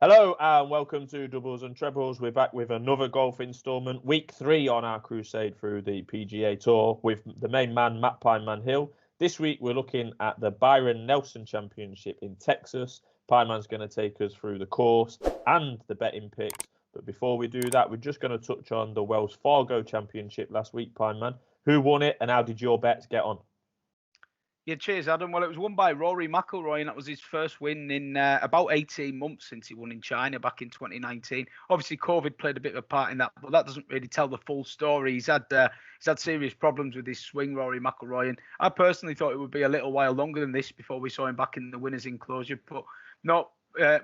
Hello and welcome to Doubles and Trebles. We're back with another golf instalment, week 3 on our crusade through the PGA Tour with the main man, Matt Pieman Hill. This week we're looking at the Byron Nelson Championship in Texas. Pieman's going to take us through the course and the betting picks. But before we do that, we're just going to touch on the Wells Fargo Championship last week, Pieman. Who won it and how did your bets get on? Yeah, cheers, Adam. Well, it was won by Rory McIlroy, and that was his first win in about 18 months since he won in China back in 2019. Obviously, COVID played a bit of a part in that, but that doesn't really tell the full story. He's had serious problems with his swing, Rory McIlroy, and I personally thought it would be a little while longer than this before we saw him back in the winners' enclosure, but not.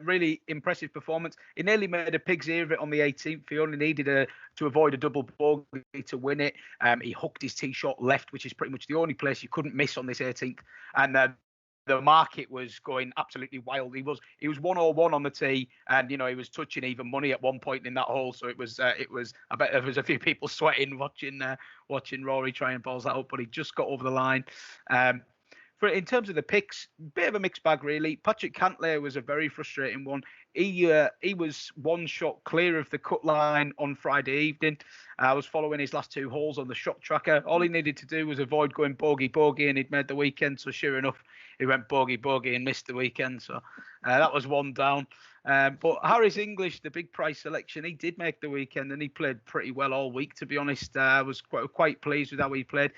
Really impressive performance. He nearly made a pig's ear of it on the 18th. He only needed to avoid a double bogey to win it. He hooked his tee shot left, which is pretty much the only place you couldn't miss on this 18th. And the market was going absolutely wild. He was 101 on the tee, and he was touching even money at one point in that hole. So it was. I bet there was a few people sweating watching Rory try and balls that up, but he just got over the line. In terms of the picks, bit of a mixed bag, really. Patrick Cantlay was a very frustrating one. He was one shot clear of the cut line on Friday evening. I was following his last 2 holes on the shot tracker. All he needed to do was avoid going bogey, and he'd made the weekend. So sure enough, he went bogey, and missed the weekend. So that was one down. But Harris English, the big price selection, he did make the weekend, and he played pretty well all week, to be honest. I was quite pleased with how he played.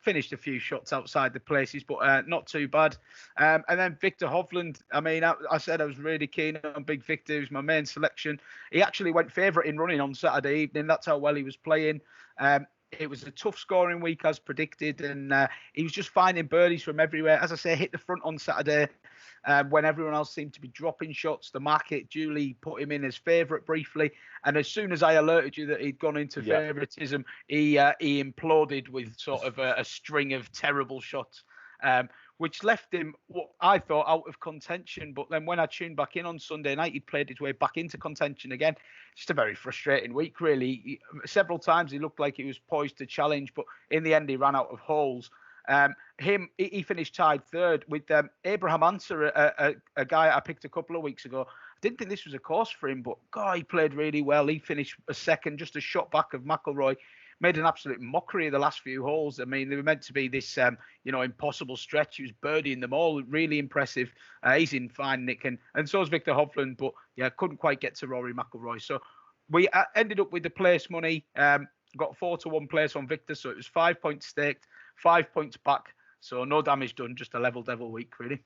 Finished a few shots outside the places, but not too bad. And then Victor Hovland. I mean, I said I was really keen on Big Victor. He was my main selection. He actually went favourite in running on Saturday evening. That's how well he was playing. It was a tough scoring week as predicted, and he was just finding birdies from everywhere. As I say, hit the front on Saturday. When everyone else seemed to be dropping shots, the market duly put him in as favourite briefly. And as soon as I alerted you that he'd gone into favouritism, he imploded with sort of a string of terrible shots, which left him, what I thought, out of contention. But then when I tuned back in on Sunday night, he'd played his way back into contention again. Just a very frustrating week, really. Several times he looked like he was poised to challenge, but in the end he ran out of holes. He finished tied third with Abraham Answer, a guy I picked a couple of weeks ago. I didn't think this was a course for him, but God, he played really well. He finished a second, just a shot back of McIlroy. Made an absolute mockery of the last few holes. I mean, they were meant to be this, impossible stretch. He was birdieing them all. Really impressive. He's in fine nick, and so is Victor Hovland, but yeah, couldn't quite get to Rory McIlroy. So we ended up with the place money. Got 4-1 place on Victor, so it was 5 points staked, 5 points back. So no damage done, just a level devil week, really.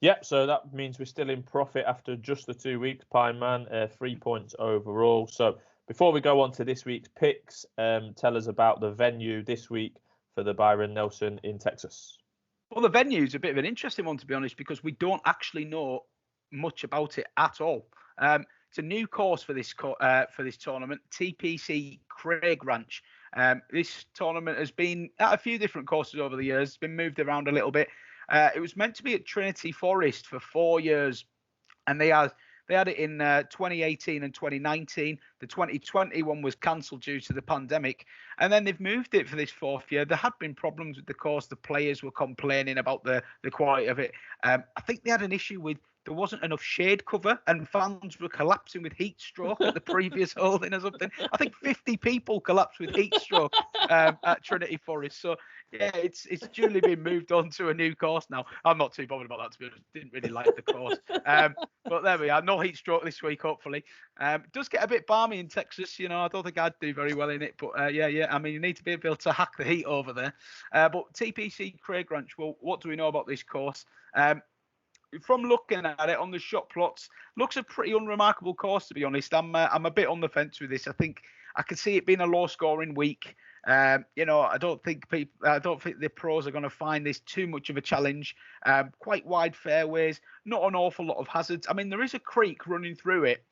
Yeah, so that means we're still in profit after just the 2 weeks, Pieman, 3 points overall. So before we go on to this week's picks, tell us about the venue this week for the Byron Nelson in Texas. Well, the venue's a bit of an interesting one, to be honest, because we don't actually know much about it at all. It's a new course for this tournament, TPC Craig Ranch. This tournament has been at a few different courses over the years. It's been moved around a little bit. It was meant to be at Trinity Forest for 4 years, and they had it in 2018 and 2019. The 2020 one was cancelled due to the pandemic, and then they've moved it for this 4th year. There had been problems with the course. The players were complaining about the quality of it. I think they had an issue with there wasn't enough shade cover, and fans were collapsing with heat stroke at the previous holding or something. I think 50 people collapsed with heat stroke at Trinity Forest. So yeah, it's duly been moved on to a new course now. I'm not too bothered about that, to be honest. Didn't really like the course. But there we are. No heat stroke this week, hopefully. It does get a bit balmy in Texas. I don't think I'd do very well in it. But yeah. I mean, you need to be able to hack the heat over there. But TPC Craig Ranch, well, what do we know about this course? From looking at it on the shot plots, looks a pretty unremarkable course, to be honest. I'm a bit on the fence with this. I think I could see it being a low-scoring week. I don't think the pros are going to find this too much of a challenge. Quite wide fairways, not an awful lot of hazards. I mean, there is a creek running through it.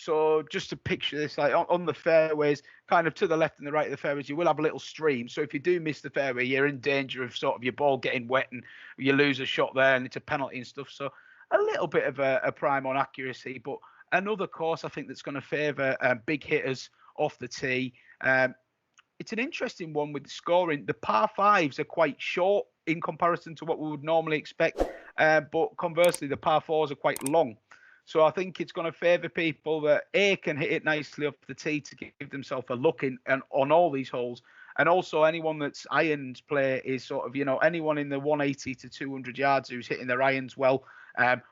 So just to picture this, like on the fairways, kind of to the left and the right of the fairways, you will have a little stream. So if you do miss the fairway, you're in danger of sort of your ball getting wet and you lose a shot there and it's a penalty and stuff. So a little bit of a prime on accuracy, but another course I think that's going to favour big hitters off the tee. It's an interesting one with the scoring. The par fives are quite short in comparison to what we would normally expect, but conversely, the par fours are quite long. So I think it's going to favour people that can hit it nicely off the tee to give themselves a look in and on all these holes. And also anyone that's irons play is sort of, anyone in the 180 to 200 yards who's hitting their irons well.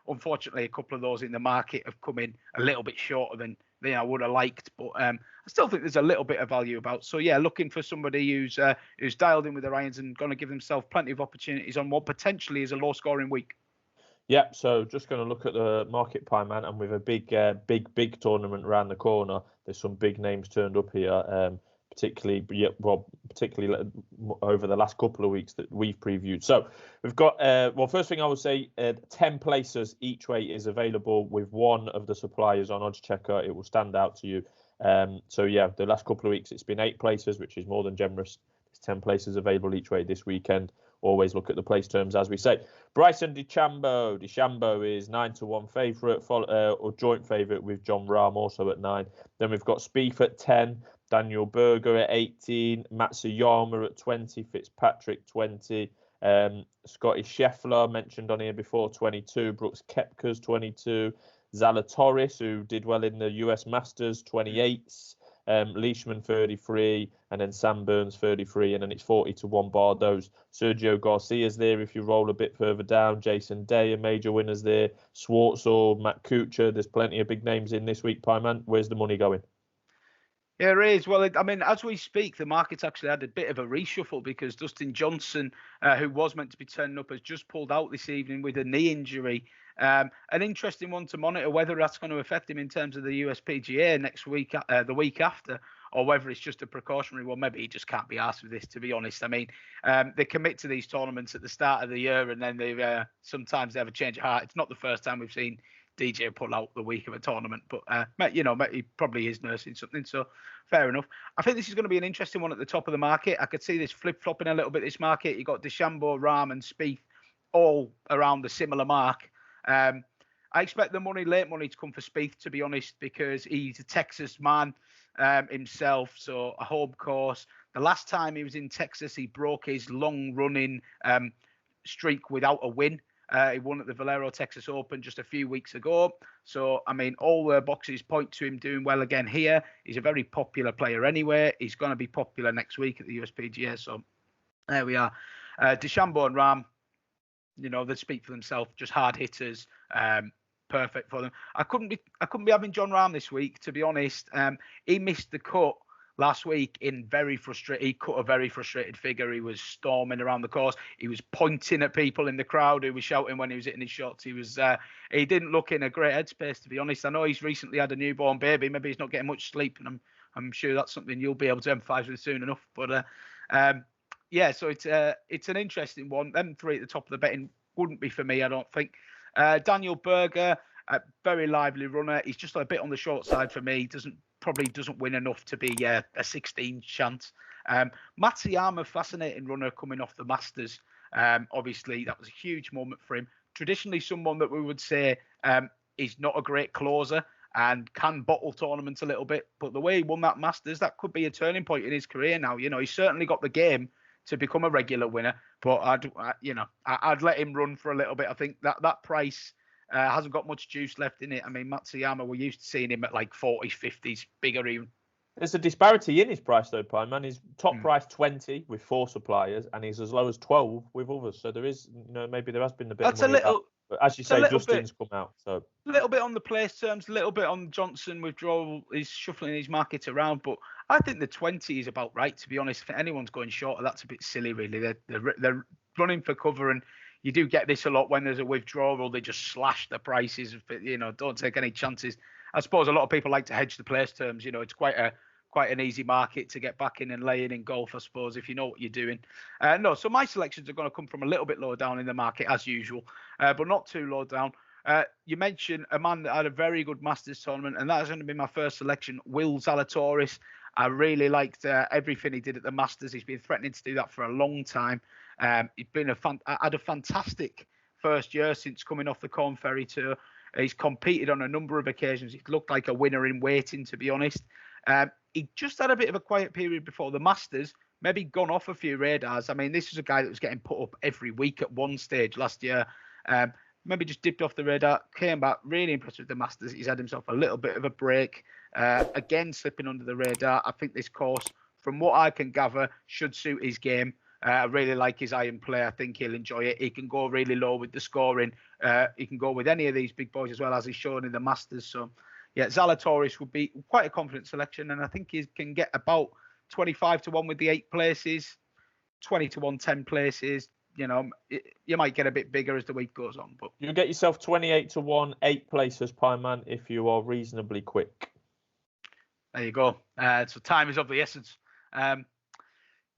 Unfortunately, a couple of those in the market have come in a little bit shorter than I would have liked. But I still think there's a little bit of value about. So, yeah, looking for somebody who's dialed in with their irons and going to give themselves plenty of opportunities on what potentially is a low-scoring week. Yeah, so just going to look at the market, Pie Man, and with a big tournament around the corner, there's some big names turned up here, particularly over the last couple of weeks that we've previewed. So we've got, first thing I would say, 10 places each way is available with one of the suppliers on Odds Checker. It will stand out to you. So yeah, the last couple of weeks it's been 8 places, which is more than generous. There's 10 places available each way this weekend. Always look at the place terms, as we say. Bryson DeChambeau. DeChambeau is 9-1 favourite, or joint favourite with John Rahm also at 9. Then we've got Spieth at 10, Daniel Berger at 18, Matsuyama at 20, Fitzpatrick 20, Scotty Scheffler mentioned on here before 22, Brooks Koepka's 22, Zalatoris, who did well in the US Masters, 28. Leishman 33, and then Sam Burns 33, and then it's 40-1 Bardos. Sergio Garcia's there if you roll a bit further down. Jason Day, a major winners there. Schwartzel, Matt Kuchar. There's plenty of big names in this week, Pie Man. Where's the money going? Yeah, it is. Well, as we speak, the market's actually had a bit of a reshuffle because Dustin Johnson, who was meant to be turning up, has just pulled out this evening with a knee injury. An interesting one to monitor whether that's going to affect him in terms of the USPGA next week, the week after, or whether it's just a precautionary one. Maybe he just can't be asked with this, to be honest. I mean, they commit to these tournaments at the start of the year, and then they sometimes they have a change of heart. It's not the first time we've seen DJ pull out the week of a tournament, but he probably is nursing something, so fair enough. I think this is going to be an interesting one at the top of the market. I could see this flip-flopping a little bit, this market. You got DeChambeau, Rahm and Spieth all around the similar mark. I expect the late money to come for Spieth, to be honest, because he's a Texas man himself, so a home course. The last time he was in Texas, he broke his long-running streak without a win. He won at the Valero Texas Open just a few weeks ago. So, I mean, all the boxes point to him doing well again here. He's a very popular player anyway. He's going to be popular next week at the USPGA. So, there we are. DeChambeau and Rahm, they speak for themselves. Just hard hitters. Perfect for them. I couldn't be having John Rahm this week, to be honest. He missed the cut last week in very frustrated. He cut a very frustrated figure. He was storming around the course. He was pointing at people in the crowd who were shouting when he was hitting his shots. He didn't look in a great headspace, to be honest. I know he's recently had a newborn baby. Maybe he's not getting much sleep, and I'm sure that's something you'll be able to empathise with soon enough. But so it's an interesting one. Them 3 at the top of the betting wouldn't be for me, I don't think. Daniel Berger, a very lively runner. He's just a bit on the short side for me. Probably doesn't win enough to be a 16 chance. Matsuyama, fascinating runner coming off the Masters. Obviously, that was a huge moment for him. Traditionally, someone that we would say is not a great closer and can bottle tournaments a little bit. But the way he won that Masters, that could be a turning point in his career now. He's certainly got the game to become a regular winner. But I'd let him run for a little bit. I think that price hasn't got much juice left in it. I mean, Matsuyama, we're used to seeing him at like 40s, 50s, bigger even. There's a disparity in his price though, Pie Man. He's top price 20 with 4 suppliers, and he's as low as 12 with others. So there is, maybe there has been a bit. That's of money a little. But as you say, Justin's come out. So a little bit on the place terms, a little bit on Johnson withdrawal. He's shuffling his market around, but I think the 20 is about right, to be honest. If anyone's going shorter, that's a bit silly, really. They're running for cover, and you do get this a lot when there's a withdrawal. They just slash the prices. Don't take any chances. I suppose a lot of people like to hedge the place terms. It's quite an easy market to get back in and lay in golf, I suppose, if you know what you're doing. So my selections are going to come from a little bit lower down in the market as usual, but not too low down. You mentioned a man that had a very good Masters tournament, and that's going to be my first selection, Will Zalatoris. I really liked everything he did at the Masters. He's been threatening to do that for a long time. He's been had a fantastic first year since coming off the Corn Ferry Tour. He's competed on a number of occasions. He looked like a winner in waiting, to be honest. He just had a bit of a quiet period before the Masters, maybe gone off a few radars. I mean, this is a guy that was getting put up every week at one stage last year. maybe just dipped off the radar, came back, really impressed with the Masters. He's had himself a little bit of a break. Again, slipping under the radar. I think this course, from what I can gather, should suit his game. I really like his iron play. I think he'll enjoy it. He can go really low with the scoring. He can go with any of these big boys as well, as he's shown in the Masters. So, yeah, Zalatoris would be quite a confident selection, and I think he can get about 25 to 1 with the 8 places, 20 to 1, 10 places. You know, you might get a bit bigger as the week goes on. But you get yourself 28 to 1, 8 places, Pieman, if you are reasonably quick. There you go. So time is of the essence.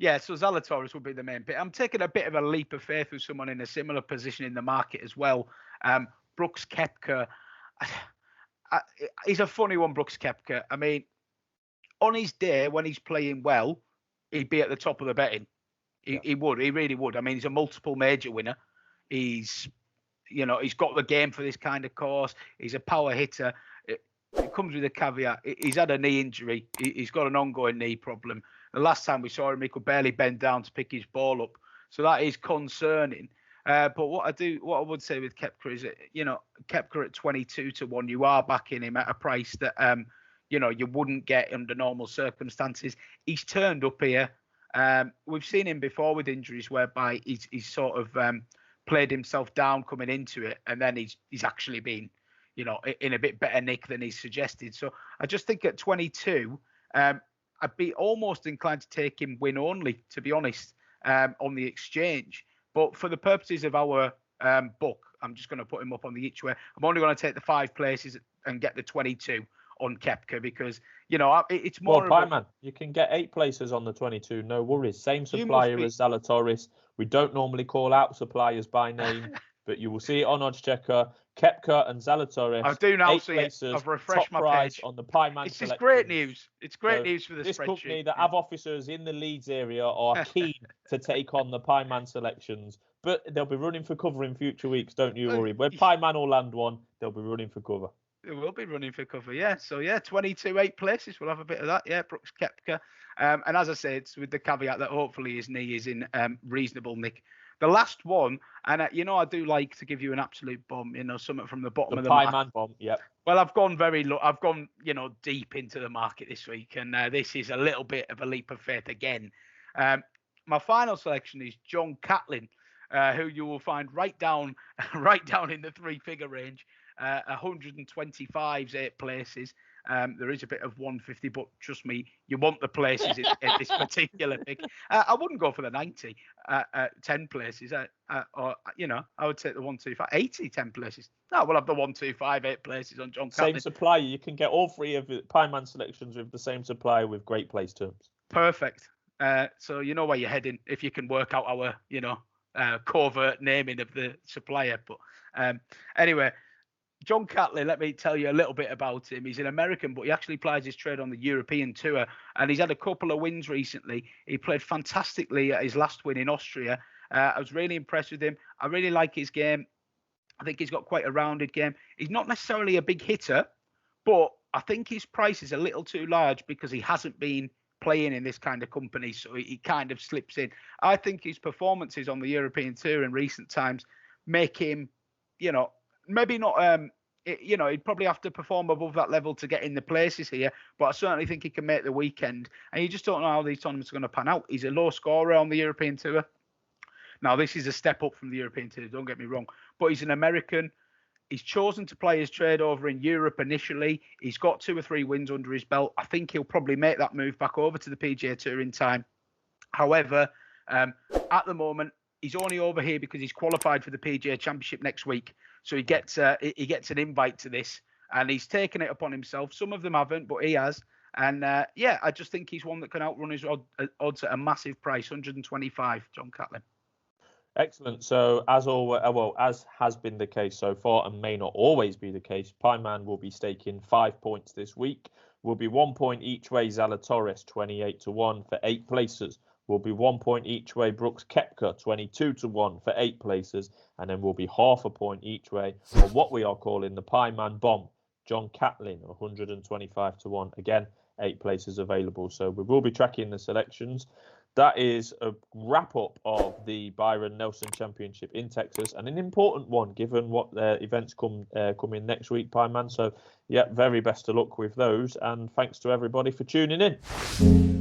Yeah, so Zalatoris will be the main pick. I'm taking a bit of a leap of faith with someone in a similar position in the market as well. Brooks Koepka. He's a funny one, Brooks Koepka. I mean, on his day when he's playing well, he'd be at the top of the betting. He would. He really would. I mean, he's a multiple major winner. He's got the game for this kind of course. He's a power hitter. It comes with a caveat. He's had a knee injury. He's got an ongoing knee problem. The last time we saw him, he could barely bend down to pick his ball up. So that is concerning. But what I would say with Koepka is that, Koepka at 22 to 1, you are backing him at a price that, you wouldn't get under normal circumstances. He's turned up here. We've seen him before with injuries whereby he's sort of played himself down coming into it, and then he's actually been, in a bit better nick than he's suggested. So I just think at 22, I'd be almost inclined to take him win only, to be honest, on the exchange. But for the purposes of our book, I'm just going to put him up on the each way. I'm only going to take the 5 places and get the 22 on Koepka because, it's more. Well, Pieman, you can get 8 places on the 22, no worries. Same supplier as Zalatoris. We don't normally call out suppliers by name, but you will see it on Oddschecker. Koepka and Zalatoris. I do now 8 see places, it. I've refreshed my page on the Pieman. It's just great news. It's great news for the this spreadsheet. company that have officers in the Leeds area are keen to take on the Pieman selections, but they'll be running for cover in future weeks. Don't you worry. When Pieman will land one, they'll be running for cover. It will be running for cover, yeah. So, 22, 8 places. We'll have a bit of that, yeah. Brooks Koepka. And as I said, it's with the caveat that hopefully his knee is in reasonable nick. The last one, and I do like to give you an absolute bomb, something from the bottom of the market. Pieman bomb, yep. Well, I've gone very low. I've gone, deep into the market this week, and this is a little bit of a leap of faith again. My final selection is John Catlin, who you will find right down in the 3-figure range. 125's 8 places. There is a bit of 150, but trust me, you want the places in this particular pick. I wouldn't go for the 90 10 places. I would take the 125, 80 10 places. No, we'll have the 125 8 places on John Catlin. Same supplier. You can get all 3 of the Pieman selections with the same supplier with great place terms. Perfect. So you know where you're heading if you can work out our, covert naming of the supplier. But anyway. John Catlin, let me tell you a little bit about him. He's an American, but he actually plies his trade on the European Tour, and he's had a couple of wins recently. He played fantastically at his last win in Austria. I was really impressed with him. I really like his game. I think he's got quite a rounded game. He's not necessarily a big hitter, but I think his price is a little too large because he hasn't been playing in this kind of company, so he kind of slips in. I think his performances on the European Tour in recent times make him, maybe not, he'd probably have to perform above that level to get in the places here, but I certainly think he can make the weekend. And you just don't know how these tournaments are going to pan out. He's a low scorer on the European Tour. Now, this is a step up from the European Tour, don't get me wrong, but he's an American. He's chosen to play his trade over in Europe initially. He's got 2 or 3 wins under his belt. I think he'll probably make that move back over to the PGA Tour in time. However, at the moment, he's only over here because he's qualified for the PGA Championship next week. So he gets an invite to this, and he's taken it upon himself. Some of them haven't, but he has. And I just think he's one that can outrun his odds at a massive price, 125, John Catlin. Excellent. So as always, as has been the case so far, and may not always be the case, Pieman will be staking 5 points this week. Will be 1 point each way. Zalatoris 28 to 1 for 8 places. Will be 1 point each way. Brooks Koepka 22 to 1 for 8 places, and then will be half a point each way on what we are calling the Pieman bomb. John Catlin 125 to 1. Again, 8 places available. So we will be tracking the selections. that is a wrap up of the Byron Nelson Championship in Texas, and an important one given what events come in next week, Pieman. So, yeah, very best of luck with those, and thanks to everybody for tuning in.